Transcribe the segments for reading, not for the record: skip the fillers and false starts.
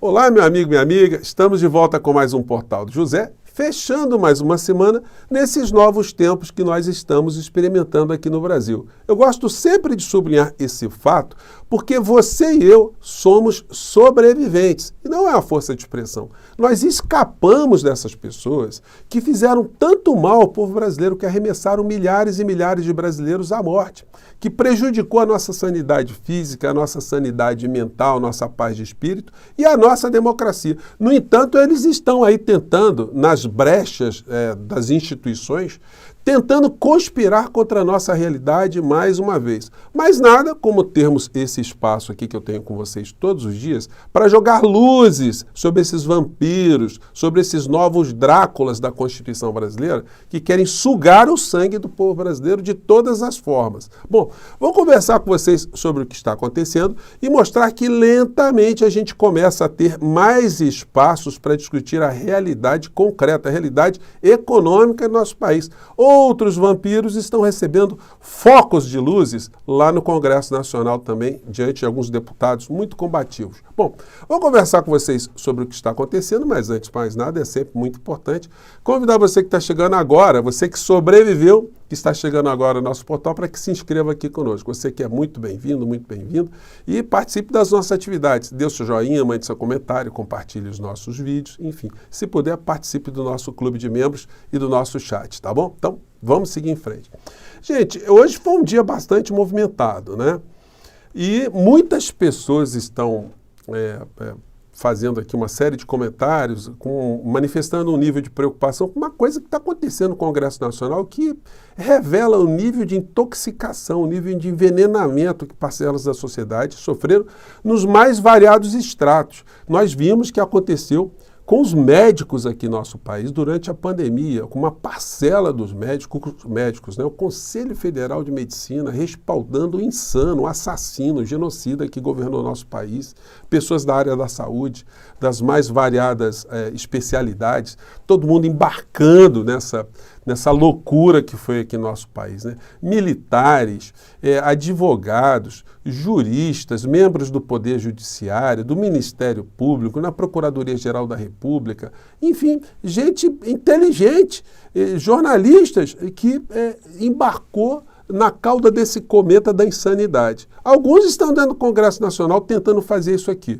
Olá, meu amigo, minha amiga, estamos de volta com mais um Portal do José, fechando mais uma semana nesses novos tempos que nós estamos experimentando aqui no Brasil. Eu gosto sempre de sublinhar esse fato porque você e eu somos sobreviventes e não é a força de expressão. Nós escapamos dessas pessoas que fizeram tanto mal ao povo brasileiro, que arremessaram milhares e milhares de brasileiros à morte, que prejudicou a nossa sanidade física, a nossa sanidade mental, a nossa paz de espírito e a nossa democracia. No entanto, eles estão aí tentando, nas brechas das instituições, tentando conspirar contra a nossa realidade mais uma vez. Mas nada como termos esse espaço aqui que eu tenho com vocês todos os dias para jogar luzes sobre esses vampiros, sobre esses novos Dráculas da Constituição brasileira que querem sugar o sangue do povo brasileiro de todas as formas. Bom, vou conversar com vocês sobre o que está acontecendo e mostrar que lentamente a gente começa a ter mais espaços para discutir a realidade concreta, a realidade econômica do nosso país. Outros vampiros estão recebendo focos de luzes lá no Congresso Nacional também, diante de alguns deputados muito combativos. Bom, vou conversar com vocês sobre o que está acontecendo, mas antes de mais nada, é sempre muito importante convidar você que está chegando agora, você que sobreviveu, que está chegando agora no nosso portal, para que se inscreva aqui conosco. Você que é muito bem-vindo e participe das nossas atividades. Dê o seu joinha, mande seu comentário, compartilhe os nossos vídeos, enfim. Se puder, participe do nosso clube de membros e do nosso chat, tá bom? Então, vamos seguir em frente. Gente, hoje foi um dia bastante movimentado, né? E muitas pessoas estão fazendo aqui uma série de comentários, manifestando um nível de preocupação com uma coisa que está acontecendo no Congresso Nacional que revela o nível de intoxicação, o nível de envenenamento que parcelas da sociedade sofreram nos mais variados estratos. Nós vimos que aconteceu com os médicos aqui no nosso país durante a pandemia, com uma parcela dos médicos, né? O Conselho Federal de Medicina respaldando o insano, o assassino, o genocida que governou o nosso país, pessoas da área da saúde, das mais variadas especialidades, todo mundo embarcando nessa loucura que foi aqui no nosso país, né? Militares, advogados, juristas, membros do Poder Judiciário, do Ministério Público, na Procuradoria-Geral da República, enfim, gente inteligente, jornalistas que embarcou na cauda desse cometa da insanidade. Alguns estão dentro do Congresso Nacional tentando fazer isso aqui.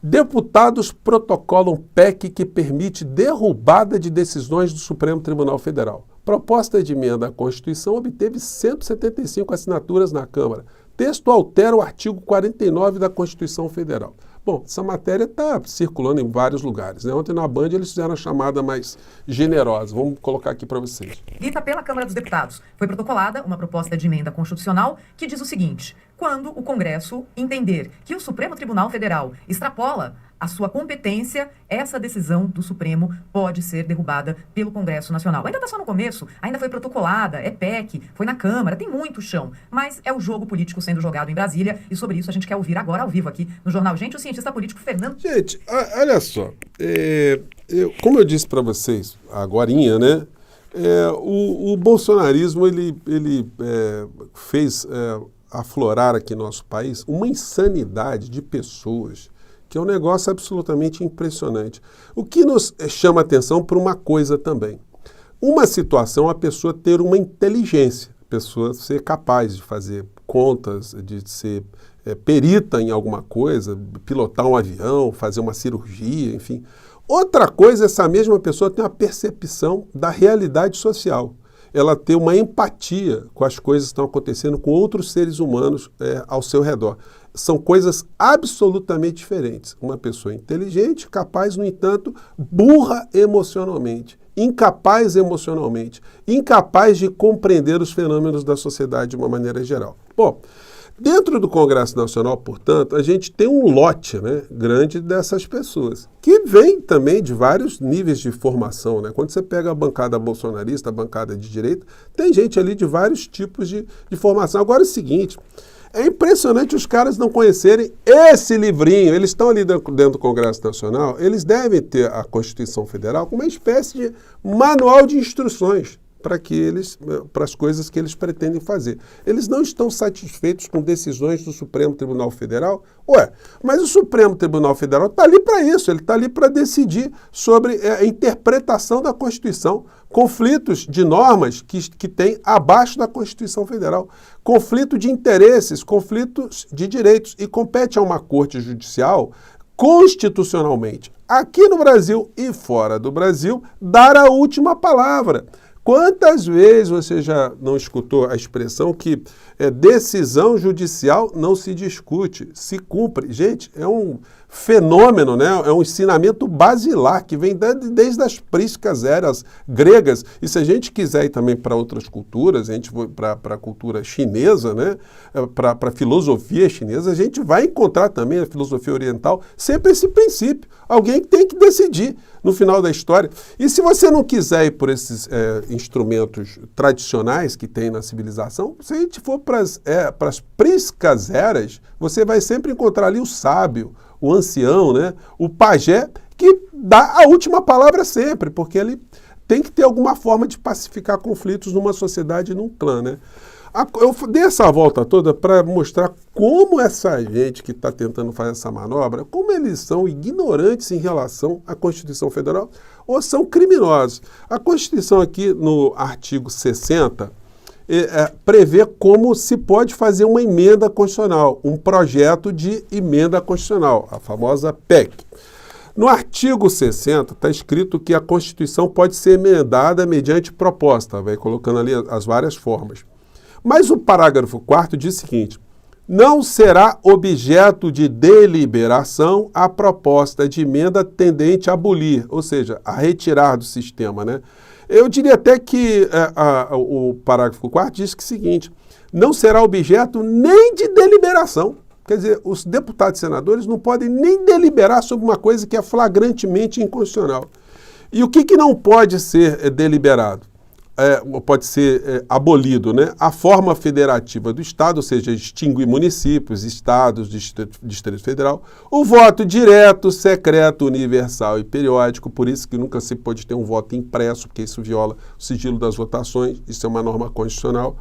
Deputados protocolam PEC que permite derrubada de decisões do Supremo Tribunal Federal. Proposta de emenda à Constituição obteve 175 assinaturas na Câmara. Texto altera o artigo 49 da Constituição Federal. Bom, essa matéria está circulando em vários lugares, né? Ontem na Band eles fizeram a chamada mais generosa. Vamos colocar aqui para vocês. Dita pela Câmara dos Deputados, foi protocolada uma proposta de emenda constitucional que diz o seguinte: quando o Congresso entender que o Supremo Tribunal Federal extrapola a sua competência, essa decisão do Supremo pode ser derrubada pelo Congresso Nacional. Ainda está só no começo, ainda foi protocolada, é PEC, foi na Câmara, tem muito chão, mas é o jogo político sendo jogado em Brasília e sobre isso a gente quer ouvir agora ao vivo aqui no Jornal Gente, o cientista político Fernando. Gente, olha só, como eu disse para vocês agorinha, né? O bolsonarismo ele fez aflorar aqui no nosso país uma insanidade de pessoas que é um negócio absolutamente impressionante. O que nos chama atenção por uma coisa também. Uma situação, a pessoa ter uma inteligência, a pessoa ser capaz de fazer contas, de ser perita em alguma coisa, pilotar um avião, fazer uma cirurgia, enfim. Outra coisa, essa mesma pessoa tem uma percepção da realidade social. Ela ter uma empatia com as coisas que estão acontecendo com outros seres humanos ao seu redor. São coisas absolutamente diferentes. Uma pessoa inteligente, capaz, no entanto, burra emocionalmente, incapaz emocionalmente, incapaz de compreender os fenômenos da sociedade de uma maneira geral. Bom, dentro do Congresso Nacional, portanto, a gente tem um lote, né, grande dessas pessoas, que vem também de vários níveis de formação, né? Quando você pega a bancada bolsonarista, a bancada de direita, tem gente ali de vários tipos de formação. Agora é o seguinte, é impressionante os caras não conhecerem esse livrinho. Eles estão ali dentro do Congresso Nacional, eles devem ter a Constituição Federal como uma espécie de manual de instruções. para as coisas que eles pretendem fazer. Eles não estão satisfeitos com decisões do Supremo Tribunal Federal? Ué, mas o Supremo Tribunal Federal está ali para isso, ele está ali para decidir sobre a interpretação da Constituição, conflitos de normas que tem abaixo da Constituição Federal, conflito de interesses, conflitos de direitos, e compete a uma corte judicial constitucionalmente, aqui no Brasil e fora do Brasil, dar a última palavra. Quantas vezes você já não escutou a expressão que decisão judicial não se discute, se cumpre? Gente, é um fenômeno, né? É um ensinamento basilar que vem desde as prísicas eras gregas. E se a gente quiser ir também para outras culturas, a gente for para a cultura chinesa, né? Para a filosofia chinesa, a gente vai encontrar também na filosofia oriental sempre esse princípio. Alguém tem que decidir no final da história. E se você não quiser ir por esses instrumentos tradicionais que tem na civilização, se a gente for para as prísicas eras, você vai sempre encontrar ali o sábio, o ancião, né? O pajé, que dá a última palavra sempre, porque ele tem que ter alguma forma de pacificar conflitos numa sociedade e num clã, né? Eu dei essa volta toda para mostrar como essa gente que está tentando fazer essa manobra, como eles são ignorantes em relação à Constituição Federal ou são criminosos. A Constituição aqui no artigo 60 prevê como se pode fazer uma emenda constitucional, um projeto de emenda constitucional, a famosa PEC. No artigo 60 está escrito que a Constituição pode ser emendada mediante proposta, vai colocando ali as várias formas. Mas o parágrafo 4º diz o seguinte: não será objeto de deliberação a proposta de emenda tendente a abolir, ou seja, a retirar do sistema, né? Eu diria até que o parágrafo 4º diz que é o seguinte: não será objeto nem de deliberação. Quer dizer, os deputados e senadores não podem nem deliberar sobre uma coisa que é flagrantemente inconstitucional. E o que não pode ser deliberado? Pode ser abolido, né? A forma federativa do Estado, ou seja, extinguir municípios, estados, Distrito Federal, o voto direto, secreto, universal e periódico, por isso que nunca se pode ter um voto impresso, porque isso viola o sigilo das votações, isso é uma norma constitucional.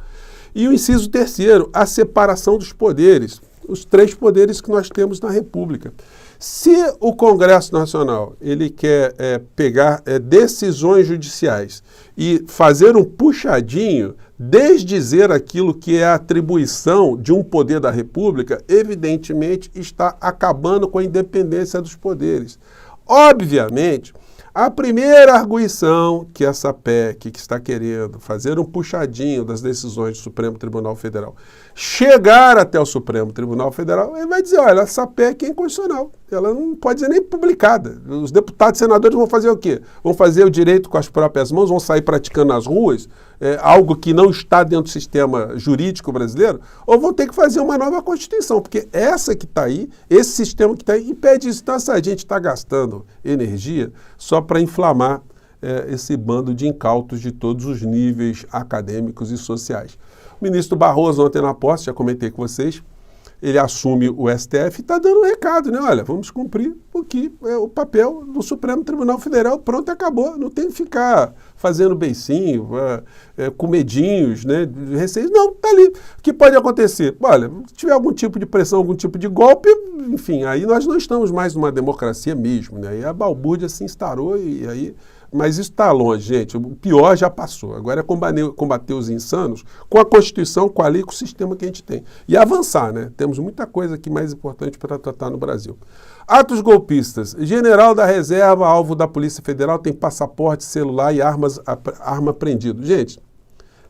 E o inciso 3º, a separação dos poderes, os 3 poderes que nós temos na República. Se o Congresso Nacional ele quer pegar decisões judiciais e fazer um puxadinho, desdizer aquilo que é a atribuição de um poder da República, evidentemente está acabando com a independência dos poderes. Obviamente, a primeira arguição que essa PEC que está querendo fazer um puxadinho das decisões do Supremo Tribunal Federal chegar até o Supremo Tribunal Federal, ele vai dizer, olha, essa PEC é inconstitucional, ela não pode ser nem publicada. Os deputados e senadores vão fazer o quê? Vão fazer o direito com as próprias mãos, vão sair praticando nas ruas, algo que não está dentro do sistema jurídico brasileiro, ou vão ter que fazer uma nova Constituição, porque essa que está aí, esse sistema que está aí, impede isso. Então, essa gente está gastando energia só para inflamar esse bando de incautos de todos os níveis acadêmicos e sociais. O ministro Barroso, ontem na posse, já comentei com vocês, ele assume o STF e está dando um recado, né? Olha, vamos cumprir o que é o papel do Supremo Tribunal Federal, pronto, acabou. Não tem que ficar fazendo beicinho, comedinhos, né? De receios. Não, está ali. O que pode acontecer? Olha, se tiver algum tipo de pressão, algum tipo de golpe, enfim, aí nós não estamos mais numa democracia mesmo, né? Aí a balbúrdia se instaurou e aí... Mas isso está longe, gente. O pior já passou. Agora é combater os insanos com a Constituição, com a lei, com o sistema que a gente tem. E avançar, né? Temos muita coisa aqui mais importante para tratar no Brasil. Atos golpistas. General da Reserva, alvo da Polícia Federal, tem passaporte, celular e arma apreendido. Gente,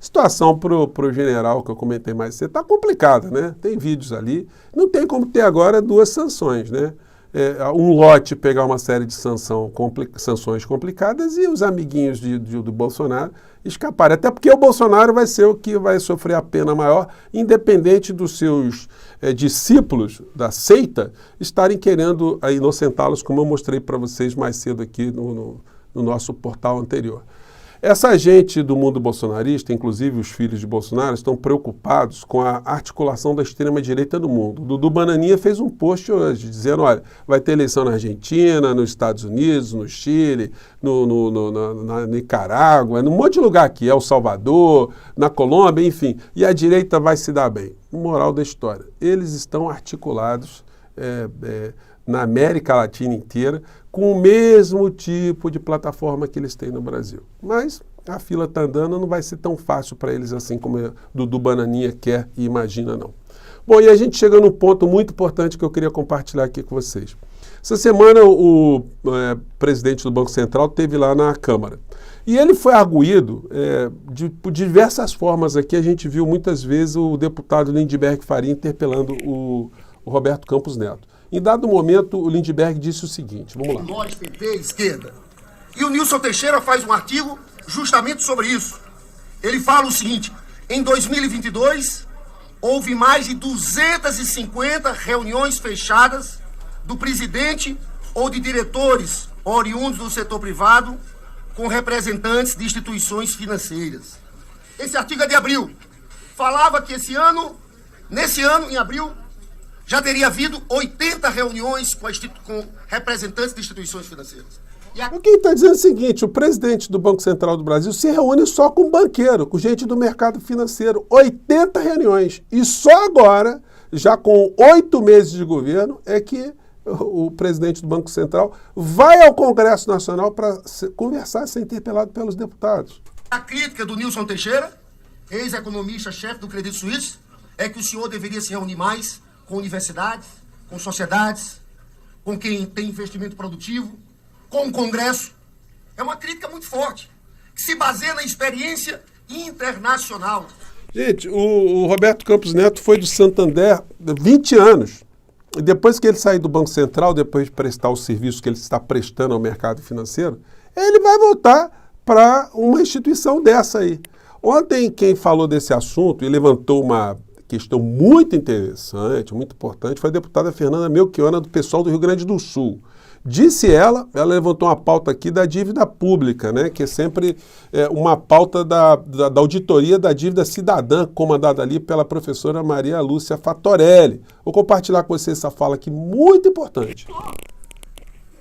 situação para o general que eu comentei mais cedo está complicada, né? Tem vídeos ali. Não tem como ter agora 2 sanções, né? Um lote pegar uma série de sanções complicadas e os amiguinhos do Bolsonaro escaparem. Até porque o Bolsonaro vai ser o que vai sofrer a pena maior, independente dos seus discípulos da seita estarem querendo inocentá-los, como eu mostrei para vocês mais cedo aqui no nosso portal anterior. Essa gente do mundo bolsonarista, inclusive os filhos de Bolsonaro, estão preocupados com a articulação da extrema-direita no mundo. O Dudu Bananinha fez um post hoje dizendo, olha, vai ter eleição na Argentina, nos Estados Unidos, no Chile, na Nicarágua, num monte de lugar aqui, El Salvador, na Colômbia, enfim. E a direita vai se dar bem. Moral da história, eles estão articulados na América Latina inteira, com o mesmo tipo de plataforma que eles têm no Brasil. Mas a fila está andando, não vai ser tão fácil para eles assim como o Dudu Bananinha quer e imagina, não. Bom, e a gente chega num ponto muito importante que eu queria compartilhar aqui com vocês. Essa semana o presidente do Banco Central esteve lá na Câmara. E ele foi arguído de diversas formas aqui. A gente viu muitas vezes o deputado Lindbergh Faria interpelando o Roberto Campos Neto. Em dado momento, o Lindbergh disse o seguinte, vamos lá. Nós, PP, esquerda. E o Nilson Teixeira faz um artigo justamente sobre isso. Ele fala o seguinte, em 2022, houve mais de 250 reuniões fechadas do presidente ou de diretores oriundos do setor privado com representantes de instituições financeiras. Esse artigo é de abril. Falava que nesse ano, em abril, já teria havido 80 reuniões com representantes de instituições financeiras. O que está dizendo é o seguinte, o presidente do Banco Central do Brasil se reúne só com banqueiro, com gente do mercado financeiro. 80 reuniões. E só agora, já com 8 meses de governo, é que o presidente do Banco Central vai ao Congresso Nacional para conversar, ser interpelado pelos deputados. A crítica do Nilson Teixeira, ex-economista-chefe do Credit Suisse, é que o senhor deveria se reunir mais com universidades, com sociedades, com quem tem investimento produtivo, com o Congresso. É uma crítica muito forte, que se baseia na experiência internacional. Gente, o Roberto Campos Neto foi do Santander há 20 anos. E depois que ele sair do Banco Central, depois de prestar o serviço que ele está prestando ao mercado financeiro, ele vai voltar para uma instituição dessa aí. Ontem, quem falou desse assunto e levantou uma questão muito interessante, muito importante, foi a deputada Fernanda Melchiona, do pessoal do Rio Grande do Sul. Disse ela levantou uma pauta aqui da dívida pública, né, que é sempre uma pauta da auditoria da dívida cidadã, comandada ali pela professora Maria Lúcia Fatorelli. Vou compartilhar com você essa fala aqui, muito importante.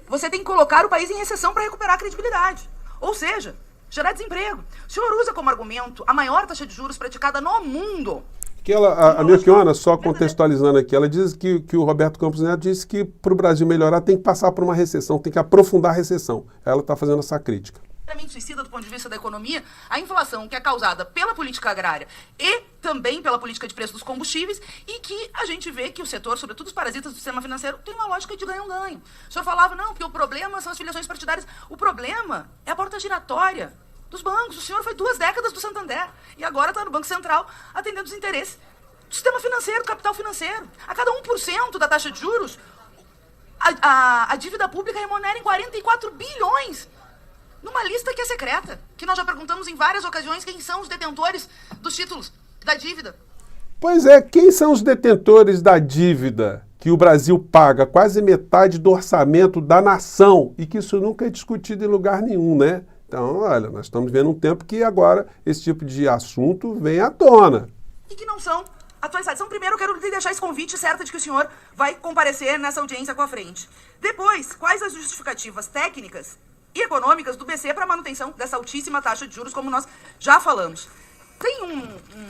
Você tem que colocar o país em recessão para recuperar a credibilidade. Ou seja, gerar desemprego. O senhor usa como argumento a maior taxa de juros praticada no mundo. Que a Melchiona, só contextualizando aqui, ela diz que o Roberto Campos Neto disse que para o Brasil melhorar tem que passar por uma recessão, tem que aprofundar a recessão. Ela está fazendo essa crítica. Suicida do ponto de vista da economia, a inflação que é causada pela política agrária e também pela política de preço dos combustíveis, e que a gente vê que o setor, sobretudo os parasitas do sistema financeiro, tem uma lógica de ganho-ganho. O senhor falava, não, porque o problema são as filiações partidárias. O problema é a porta giratória dos bancos. O senhor foi 2 décadas do Santander e agora está no Banco Central atendendo os interesses do sistema financeiro, do capital financeiro. A cada 1% da taxa de juros, a dívida pública remunera em 44 bilhões. Numa lista que é secreta, que nós já perguntamos em várias ocasiões quem são os detentores dos títulos da dívida. Pois é, quem são os detentores da dívida que o Brasil paga quase metade do orçamento da nação e que isso nunca é discutido em lugar nenhum, né? Então, olha, nós estamos vendo um tempo que agora esse tipo de assunto vem à tona. E que não são atualizados. Então, primeiro eu quero lhe deixar esse convite certo de que o senhor vai comparecer nessa audiência com a frente. Depois, quais as justificativas técnicas e econômicas do BC para a manutenção dessa altíssima taxa de juros, como nós já falamos. Tem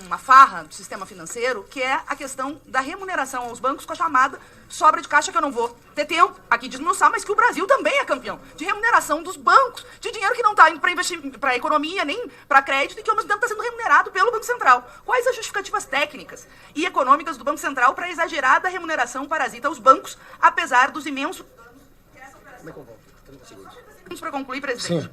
uma farra do sistema financeiro que é a questão da remuneração aos bancos com a chamada sobra de caixa, que eu não vou ter tempo aqui de desmiuçar, mas que o Brasil também é campeão de remuneração dos bancos, de dinheiro que não está indo para a economia, nem para crédito, e que ao mesmo tempo está sendo remunerado pelo Banco Central. Quais as justificativas técnicas e econômicas do Banco Central para a exagerada remuneração parasita aos bancos, apesar dos imensos... Como é que eu volto? 30 segundos. Para concluir, presidente. Sim,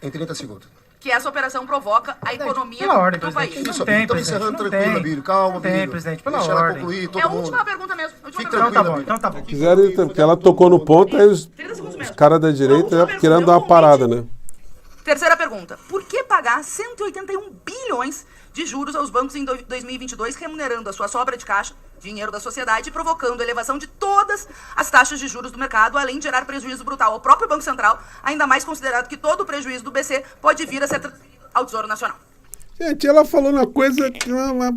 em 30 segundos. Que essa operação provoca a economia do país. Isso, estamos encerrando tranquilo, Bílio. Calma, Bílio. Tem, presidente, pela Deixa ordem. ela concluir, todo É a mundo. última pergunta mesmo. Fique Então tá tranquila, bom, Bílio. então tá bom. Quiserem, porque ela tocou no ponto, aí os 30 segundos mesmo. caras da direita querendo dar uma parada, né? Terceira pergunta. Por que pagar 181 bilhões de juros aos bancos em 2022, remunerando a sua sobra de caixa dinheiro da sociedade, provocando elevação de todas as taxas de juros do mercado, além de gerar prejuízo brutal ao próprio Banco Central, ainda mais considerado que todo o prejuízo do BC pode vir a ser transferido ao Tesouro Nacional. Gente, ela falou uma coisa,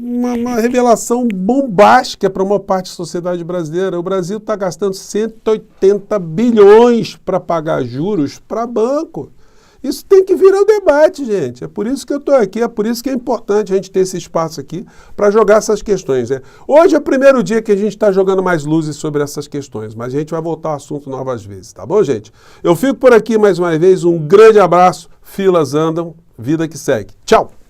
uma revelação bombástica para uma parte da sociedade brasileira. O Brasil está gastando 180 bilhões para pagar juros para banco. Isso tem que vir ao debate, gente. É por isso que eu estou aqui, é por isso que é importante a gente ter esse espaço aqui para jogar essas questões. Né? Hoje é o primeiro dia que a gente está jogando mais luzes sobre essas questões, mas a gente vai voltar ao assunto novas vezes, tá bom, gente? Eu fico por aqui mais uma vez, um grande abraço, filas andam, vida que segue. Tchau!